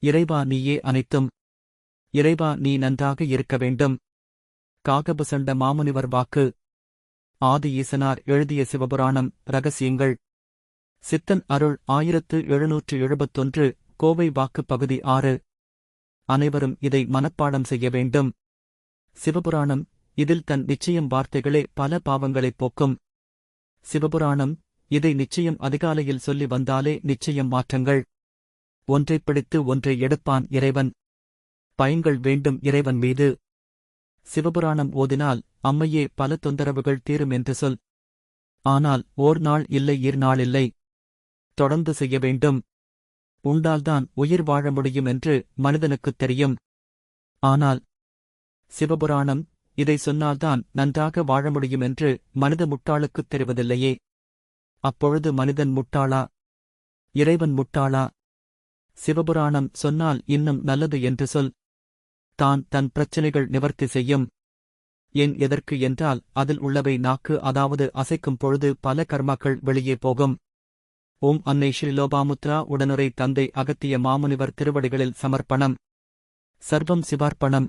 இறைவா நீயே அனைத்தும். இறைவா நீ நன்றாக இருக்க வேண்டும். காகபுசண்ட மாமுனிவர் வாக்கு. ஆதி ஈசனார் எழுதிய சிவபுராணம் ரகசியங்கள். சித்தன் அருள் 1771 கோவை வாக்கு பகுதி 6. அனைவரும் இதை மனப்பாடம் செய்ய வேண்டும். சிவபுராணம், இதில் தன் நிச்சயம் வார்த்தைகளே பல பாவங்களைப் போக்கும். சிவபுராணம், இதை நிச்சயம் அதிகாலையில் சொல்லி வந்தாலே நிச்சயம் மாற்றங்கள். ஒன்றைப் பிடித்து ஒன்றை எடுப்பான் இறைவன். பயன்கள் வேண்டும் இறைவன் மீது. சிவபுராணம் ஓதினால் அம்மையே பல தொந்தரவுகள் தீரும் என்று சொல். ஆனால் ஓர் நாள் இல்லை நாளில்லை. தொடர்ந்து செய்ய வேண்டும். உண்டால்தான் உயிர் வாழ முடியும் என்று மனிதனுக்குத் தெரியும். ஆனால் சிவபுராணம், இதை சொன்னால்தான் நன்றாக வாழ முடியும் என்று மனித முட்டாளுக்குத் தெரிவதில்லையே. அப்பொழுது மனிதன் முட்டாளா, இறைவன் முட்டாளா? சிவபுராணம் சொன்னால் இன்னும் நல்லது என்று சொல். தான் தன் பிரச்சனைகள் நிவர்த்தி செய்யும். ஏன் எதற்கு என்றால் அதில் உள்ளவை நாக்கு, அதாவது அசைக்கும் பொழுது பல கர்மாக்கள் வெளியே போகும். ஓம் அன்னை ஸ்ரீலோபாமுத்ரா உடனுரை தந்தை அகத்திய மாமுனிவர் திருவடிகளில் சமர்ப்பணம். சர்வம் சிவார்ப்பணம்.